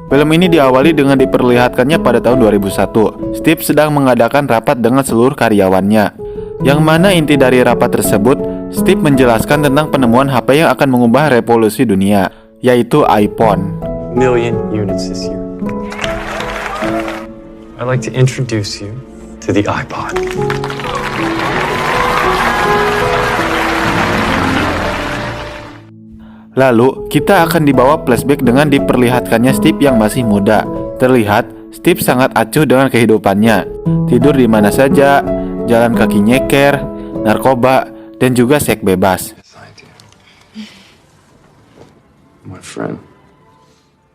Film ini diawali dengan diperlihatkannya pada tahun 2001. Steve sedang mengadakan rapat dengan seluruh karyawannya, yang mana inti dari rapat tersebut, Steve menjelaskan tentang penemuan HP yang akan mengubah revolusi dunia, yaitu iPhone. Million units this year. I'd like to introduce you to the iPod. Lalu, kita akan dibawa flashback dengan diperlihatkannya Steve yang masih muda. Terlihat, Steve sangat acuh dengan kehidupannya. Tidur di mana saja, jalan kaki nyeker, narkoba, dan juga seks bebas. My friend.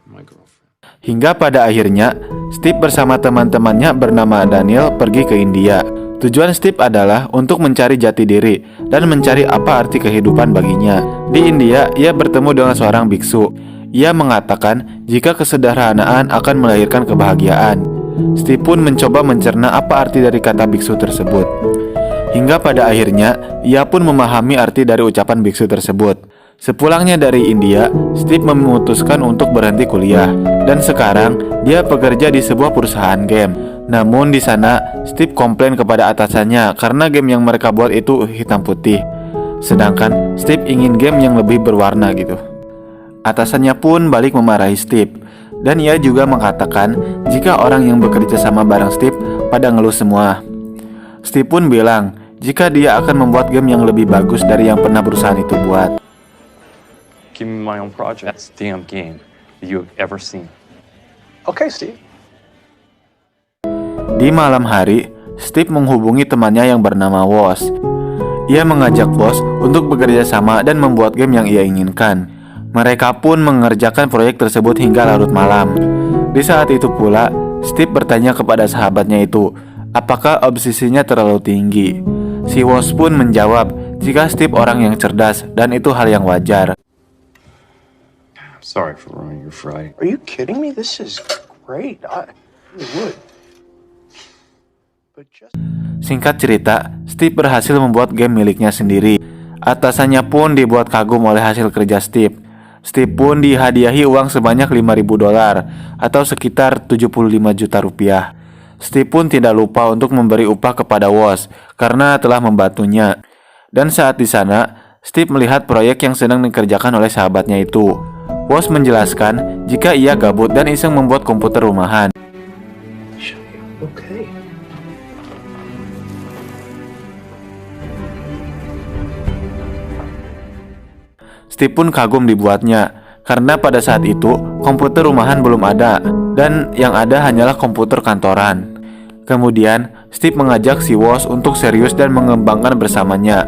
My girlfriend. Hingga pada akhirnya, Steve bersama teman-temannya bernama Daniel pergi ke India. Tujuan Steve adalah untuk mencari jati diri dan mencari apa arti kehidupan baginya. Di India, ia bertemu dengan seorang biksu. Ia mengatakan jika kesederhanaan akan melahirkan kebahagiaan. Steve pun mencoba mencerna apa arti dari kata biksu tersebut. Hingga pada akhirnya, ia pun memahami arti dari ucapan biksu tersebut. Sepulangnya dari India, Steve memutuskan untuk berhenti kuliah. Dan sekarang, dia bekerja di sebuah perusahaan game. Namun di sana, Steve komplain kepada atasannya karena game yang mereka buat itu hitam putih. Sedangkan Steve ingin game yang lebih berwarna gitu. Atasannya pun balik memarahi Steve. Dan ia juga mengatakan jika orang yang bekerja sama bareng Steve pada ngeluh semua. Steve pun bilang jika dia akan membuat game yang lebih bagus dari yang pernah perusahaan itu buat. Give me my own project. That's the damn game that you have ever seen. Okay, Steve. Di malam hari, Steve menghubungi temannya yang bernama Woz. Ia mengajak Woz untuk bekerja sama dan membuat game yang ia inginkan. Mereka pun mengerjakan proyek tersebut hingga larut malam. Di saat itu pula, Steve bertanya kepada sahabatnya itu, apakah obsesinya terlalu tinggi. Si Woz pun menjawab jika Steve orang yang cerdas dan itu hal yang wajar. I'm sorry for ruining your Friday. Are you kidding me? This is great. I really would. But just... Singkat cerita, Steve berhasil membuat game miliknya sendiri. Atasannya pun dibuat kagum oleh hasil kerja Steve. Steve pun dihadiahi uang sebanyak $5.000 atau sekitar 75 juta rupiah. Steve pun tidak lupa untuk memberi upah kepada Woz karena telah membantunya. Dan saat di sana, Steve melihat proyek yang sedang dikerjakan oleh sahabatnya itu. Woz menjelaskan jika ia gabut dan iseng membuat komputer rumahan. Okay. Steve pun kagum dibuatnya karena pada saat itu komputer rumahan belum ada dan yang ada hanyalah komputer kantoran. Kemudian Steve mengajak si Woz untuk serius dan mengembangkan bersamanya.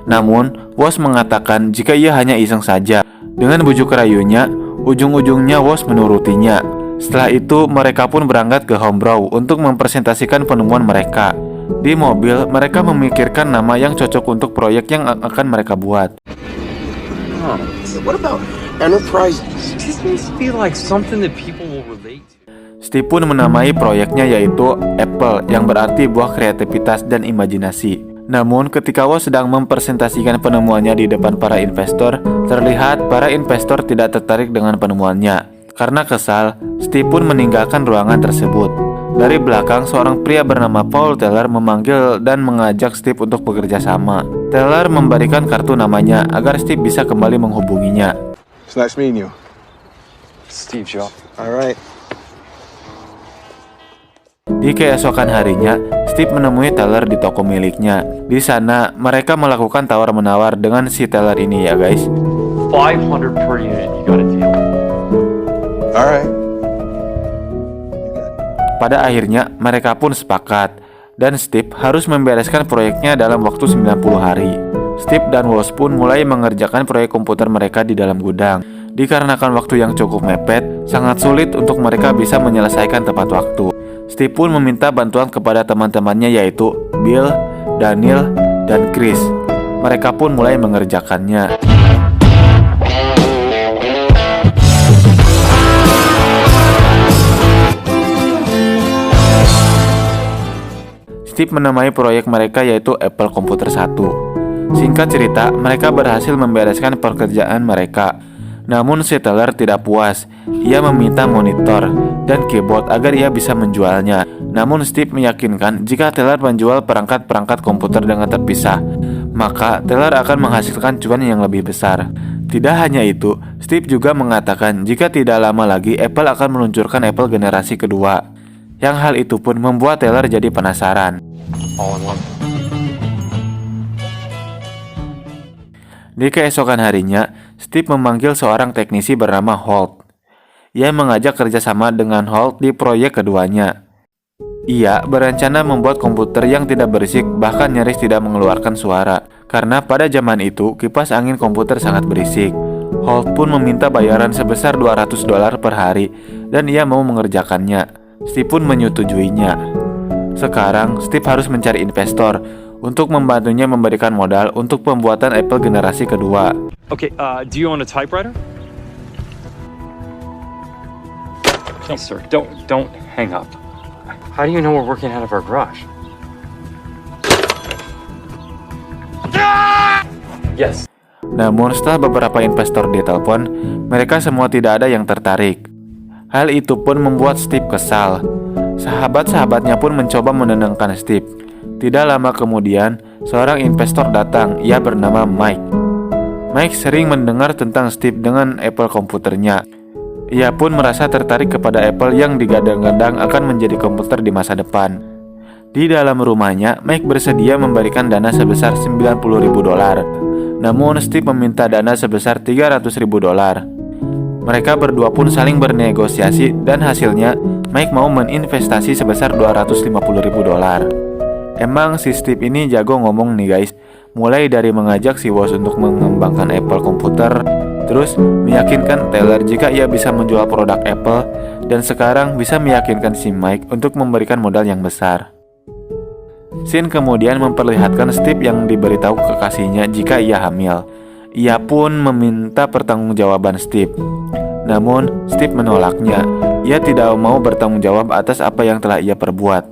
Namun Woz mengatakan jika ia hanya iseng saja. Dengan bujuk rayunya, ujung-ujungnya Woz menurutinya. Setelah itu mereka pun berangkat ke Homebrew untuk mempresentasikan penemuan mereka. Di mobil mereka memikirkan nama yang cocok untuk proyek yang akan mereka buat. What about Enterprise? This needs to be like something that people will relate to. Steve pun menamai proyeknya yaitu Apple yang berarti buah kreativitas dan imajinasi. Namun ketika Woz sedang mempresentasikan penemuannya di depan para investor, terlihat para investor tidak tertarik dengan penemuannya. Karena kesal, Steve pun meninggalkan ruangan tersebut. Dari belakang, seorang pria bernama Paul Teller memanggil dan mengajak Steve untuk bekerja sama. Teller memberikan kartu namanya agar Steve bisa kembali menghubunginya. It's nice meeting you. Steve Jobs. All right. Di keesokan harinya, Steve menemui Teller di toko miliknya. Di sana, mereka melakukan tawar-menawar dengan si Teller ini ya guys. 500 per unit. You got a deal. All right. Pada akhirnya, mereka pun sepakat. Dan Steve harus membereskan proyeknya dalam waktu 90 hari. Steve dan Woz pun mulai mengerjakan proyek komputer mereka di dalam gudang. Dikarenakan waktu yang cukup mepet, sangat sulit untuk mereka bisa menyelesaikan tepat waktu. Steve pun meminta bantuan kepada teman-temannya yaitu Bill, Daniel, dan Chris. Mereka pun mulai mengerjakannya. Steve menamai proyek mereka yaitu Apple Computer 1. Singkat cerita, mereka berhasil membereskan pekerjaan mereka. Namun si teller tidak puas. Ia meminta monitor dan keyboard agar ia bisa menjualnya. Namun Steve meyakinkan jika teller menjual perangkat-perangkat komputer dengan terpisah, maka teller akan menghasilkan cuan yang lebih besar. Tidak hanya itu, Steve juga mengatakan jika tidak lama lagi Apple akan meluncurkan Apple generasi kedua. Yang hal itu pun membuat teller jadi penasaran. All in one. Di keesokan harinya, Steve memanggil seorang teknisi bernama Holt. Ia mengajak kerjasama dengan Holt di proyek keduanya. Ia berencana membuat komputer yang tidak berisik, bahkan nyaris tidak mengeluarkan suara, karena pada zaman itu kipas angin komputer sangat berisik. Holt pun meminta bayaran sebesar $200 per hari, dan ia mau mengerjakannya. Steve pun menyetujuinya. Sekarang Steve harus mencari investor untuk membantunya memberikan modal untuk pembuatan Apple generasi kedua. Okay, do you own a typewriter? Please, sir, don't hang up. How do you know we're working out of our garage? Yes. Namun setelah beberapa investor ditelepon, mereka semua tidak ada yang tertarik. Hal itu pun membuat Steve kesal. Sahabat-sahabatnya pun mencoba menenangkan Steve. Tidak lama kemudian, seorang investor datang. Ia bernama Mike. Mike sering mendengar tentang Steve dengan Apple komputernya. Ia pun merasa tertarik kepada Apple yang digadang-gadang akan menjadi komputer di masa depan. Di dalam rumahnya, Mike bersedia memberikan dana sebesar $90.000. Namun Steve meminta dana sebesar $300.000. Mereka berdua pun saling bernegosiasi dan hasilnya Mike mau meninvestasi sebesar $250.000. Emang si Steve ini jago ngomong nih guys. Mulai dari mengajak si Woz untuk mengembangkan Apple komputer, terus meyakinkan Taylor jika ia bisa menjual produk Apple, dan sekarang bisa meyakinkan si Mike untuk memberikan modal yang besar. Scene kemudian memperlihatkan Steve yang diberitahu kekasihnya jika ia hamil. Ia pun meminta pertanggungjawaban Steve. Namun Steve menolaknya. Ia tidak mau bertanggung jawab atas apa yang telah ia perbuat.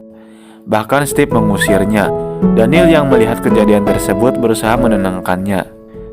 Bahkan Steve mengusirnya. Daniel yang melihat kejadian tersebut berusaha menenangkannya.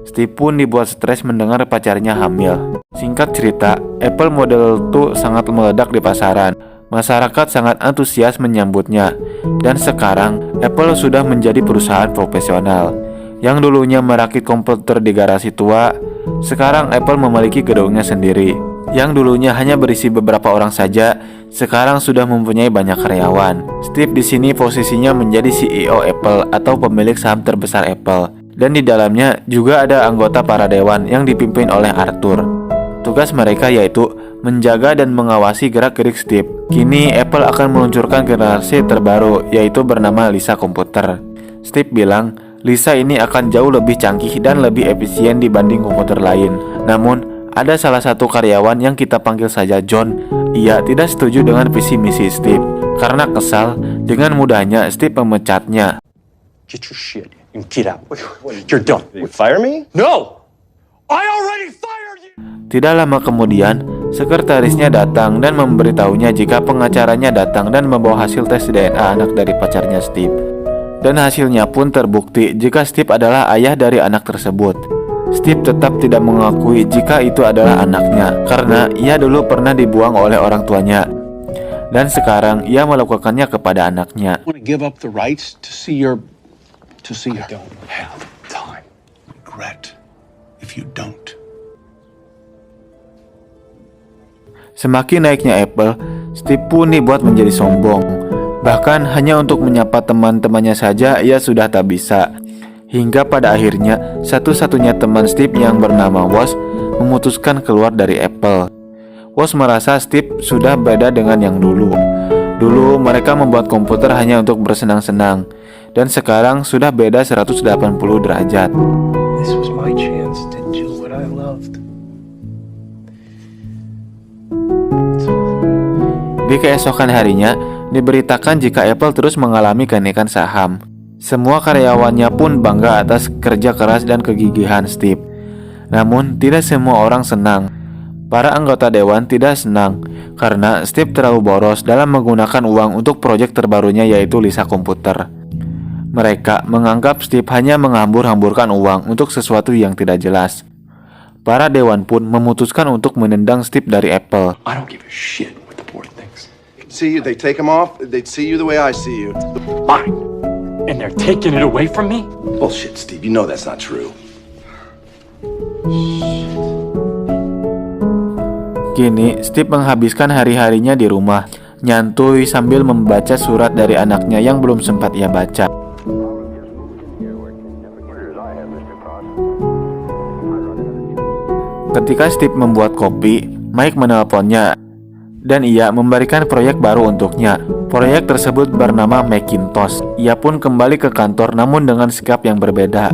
Steve pun dibuat stres mendengar pacarnya hamil. Singkat cerita, Apple Model 2 sangat meledak di pasaran. Masyarakat sangat antusias menyambutnya. Dan sekarang, Apple sudah menjadi perusahaan profesional. Yang dulunya merakit komputer di garasi tua, sekarang Apple memiliki gedungnya sendiri. Yang dulunya hanya berisi beberapa orang saja, sekarang sudah mempunyai banyak karyawan. Steve di sini posisinya menjadi CEO Apple atau pemilik saham terbesar Apple. Dan di dalamnya juga ada anggota para dewan yang dipimpin oleh Arthur. Tugas mereka yaitu menjaga dan mengawasi gerak-gerik Steve. Kini Apple akan meluncurkan generasi terbaru, yaitu bernama Lisa komputer. Steve bilang, Lisa ini akan jauh lebih canggih dan lebih efisien dibanding komputer lain. Namun, ada salah satu karyawan yang kita panggil saja John. Ia tidak setuju dengan visi misi Steve. Karena kesal, dengan mudahnya Steve memecatnya. Get your shit and get out. You're done. You fire me? No! I already fired you! Tidak lama kemudian, sekretarisnya datang dan memberitahunya jika pengacaranya datang dan membawa hasil tes DNA anak dari pacarnya Steve. Dan hasilnya pun terbukti jika Steve adalah ayah dari anak tersebut. Steve tetap tidak mengakui jika itu adalah anaknya, karena ia dulu pernah dibuang oleh orang tuanya. Dan sekarang ia melakukannya kepada anaknya. Want to give up the rights to see your I don't have time. regret if you don't. Semakin naiknya Apple, Steve pun dibuat menjadi sombong. Bahkan hanya untuk menyapa teman-temannya saja ia sudah tak bisa. Hingga pada akhirnya satu-satunya teman Steve yang bernama Woz memutuskan keluar dari Apple. Woz merasa Steve sudah beda dengan yang dulu. Dulu mereka membuat komputer hanya untuk bersenang-senang, dan sekarang sudah beda 180 derajat. This was my chance to do what I loved. Di keesokan harinya, diberitakan jika Apple terus mengalami kenaikan saham. Semua karyawannya pun bangga atas kerja keras dan kegigihan Steve. Namun, tidak semua orang senang. Para anggota dewan tidak senang karena Steve terlalu boros dalam menggunakan uang untuk proyek terbarunya yaitu Lisa komputer. Mereka menganggap Steve hanya menghambur-hamburkan uang untuk sesuatu yang tidak jelas. Para dewan pun memutuskan untuk menendang Steve dari Apple. I don't give a shit what the board thinks. See you, they take him off, they'd see you the way I see you. Fine. And they're taking it away from me? Bullshit, Steve, you know that's not true. Kini, Steve menghabiskan hari-harinya di rumah, nyantui sambil membaca surat dari anaknya yang belum sempat ia baca. Ketika Steve membuat kopi, Mike menelponnya dan ia memberikan proyek baru untuknya. Proyek tersebut bernama Macintosh. Ia pun kembali ke kantor namun dengan sikap yang berbeda.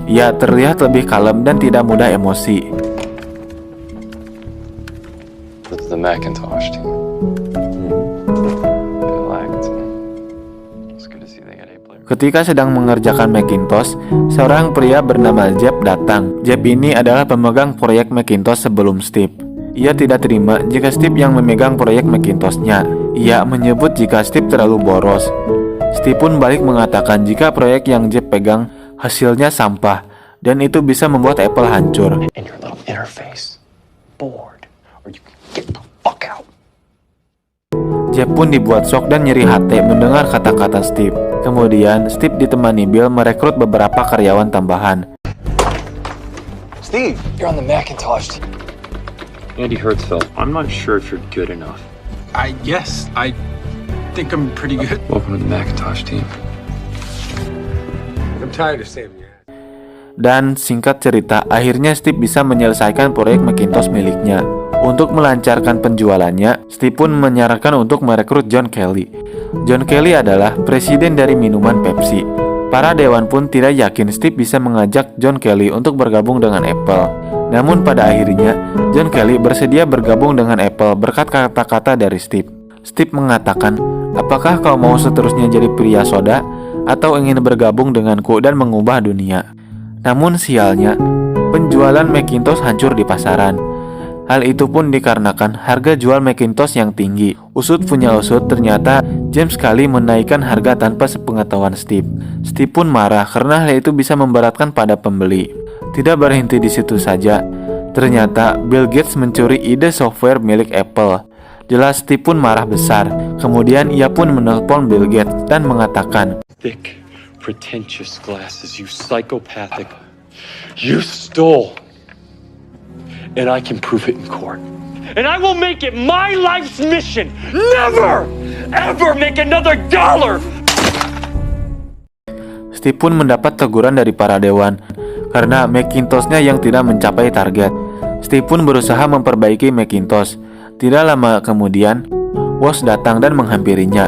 Ia terlihat lebih kalem dan tidak mudah emosi. With the Macintosh team. It's good to see they got A player. Ketika sedang mengerjakan Macintosh, seorang pria bernama Jeff datang. Jeff ini adalah pemegang proyek Macintosh sebelum Steve. Ia tidak terima jika Steve yang memegang proyek Macintosh-nya. Ia menyebut jika Steve terlalu boros. Steve pun balik mengatakan jika proyek yang Jeff pegang hasilnya sampah dan itu bisa membuat Apple hancur. And your little interface. Bored. Or you can get the fuck out. Jeff pun dibuat shock dan nyeri hati mendengar kata-kata Steve. Kemudian Steve ditemani Bill merekrut beberapa karyawan tambahan. Steve! You're on the Macintosh team. Andy Hertzfeld, I'm not sure if you're good enough. Yes, I think I'm pretty good. Welcome to the Macintosh team. I'm tired of saving you. Dan singkat cerita, akhirnya Steve bisa menyelesaikan proyek Macintosh miliknya. Untuk melancarkan penjualannya, Steve pun menyarankan untuk merekrut John Kelly. John Kelly adalah presiden dari minuman Pepsi. Para dewan pun tidak yakin Steve bisa mengajak John Kelly untuk bergabung dengan Apple. Namun pada akhirnya, John Kelly bersedia bergabung dengan Apple berkat kata-kata dari Steve. Steve mengatakan, "Apakah kau mau seterusnya jadi pria soda atau ingin bergabung denganku dan mengubah dunia?" Namun sialnya, penjualan Macintosh hancur di pasaran. Hal itu pun dikarenakan harga jual Macintosh yang tinggi. Usut punya usut, ternyata James Kelly menaikkan harga tanpa sepengetahuan Steve. Steve pun marah karena hal itu bisa memberatkan pada pembeli. Tidak berhenti di situ saja, ternyata Bill Gates mencuri ide software milik Apple. Jelas Steve pun marah besar. Kemudian ia pun menelpon Bill Gates dan mengatakan, Thick, pretentious glasses, you psychopathic. You stole. And I can prove it in court. And I will make it my life's mission. Never, ever make another dollar. Steve pun mendapat teguran dari para dewan karena Macintosh-nya yang tidak mencapai target. Steve pun berusaha memperbaiki Macintosh. Tidak lama kemudian, Woz datang dan menghampirinya.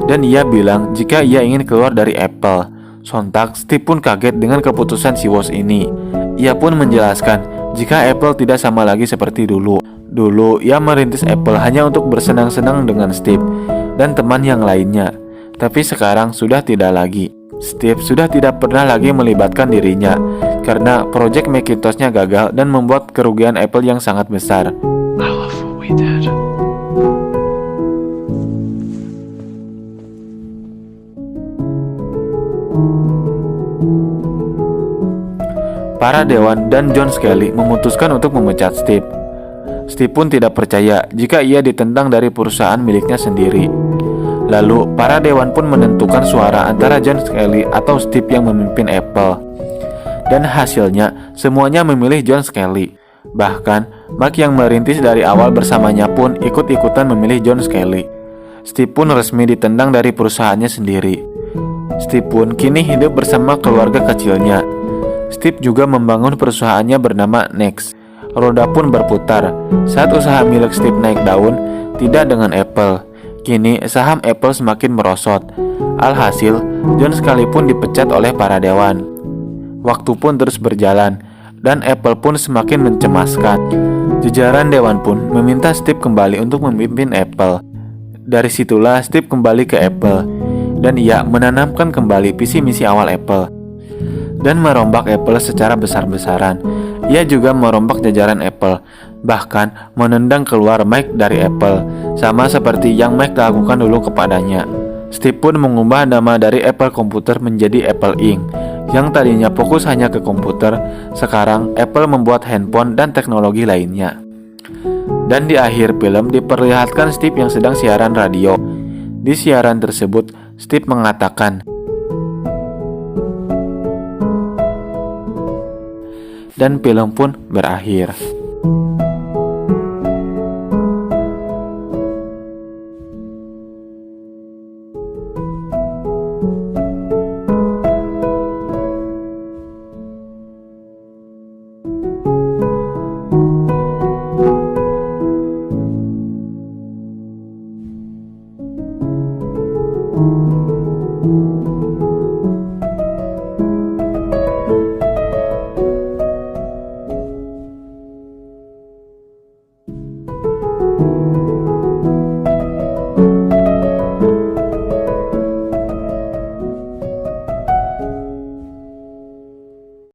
Dan ia bilang jika ia ingin keluar dari Apple. Sontak, Steve pun kaget dengan keputusan si Woz ini. Ia pun menjelaskan jika Apple tidak sama lagi seperti dulu. Dulu, ia merintis Apple hanya untuk bersenang-senang dengan Steve dan teman yang lainnya. Tapi sekarang sudah tidak lagi. Steve sudah tidak pernah lagi melibatkan dirinya karena proyek Macintosh-nya gagal dan membuat kerugian Apple yang sangat besar. I love what we did. Para dewan dan John Kelly memutuskan untuk memecat Steve. Steve pun tidak percaya jika ia ditendang dari perusahaan miliknya sendiri. Lalu, para dewan pun menentukan suara antara John Kelly atau Steve yang memimpin Apple. Dan hasilnya, semuanya memilih John Kelly. Bahkan, Mike yang merintis dari awal bersamanya pun ikut-ikutan memilih John Kelly. Steve pun resmi ditendang dari perusahaannya sendiri. Steve pun kini hidup bersama keluarga kecilnya. Steve juga membangun perusahaannya bernama Next. Roda pun berputar. Saat usaha milik Steve naik daun, tidak dengan Apple. Kini saham Apple semakin merosot. Alhasil, John sekalipun dipecat oleh para dewan. Waktu pun terus berjalan, dan Apple pun semakin mencemaskan. Jajaran dewan pun meminta Steve kembali untuk memimpin Apple. Dari situlah Steve kembali ke Apple, dan ia menanamkan kembali visi misi awal Apple dan merombak Apple secara besar-besaran. Ia juga merombak jajaran Apple, bahkan menendang keluar Mike dari Apple, sama seperti yang Mike lakukan dulu kepadanya. Steve pun mengubah nama dari Apple Computer menjadi Apple Inc. Yang tadinya fokus hanya ke komputer, sekarang Apple membuat handphone dan teknologi lainnya. Dan di akhir film diperlihatkan Steve yang sedang siaran radio. Di siaran tersebut, Steve mengatakan, dan film pun berakhir.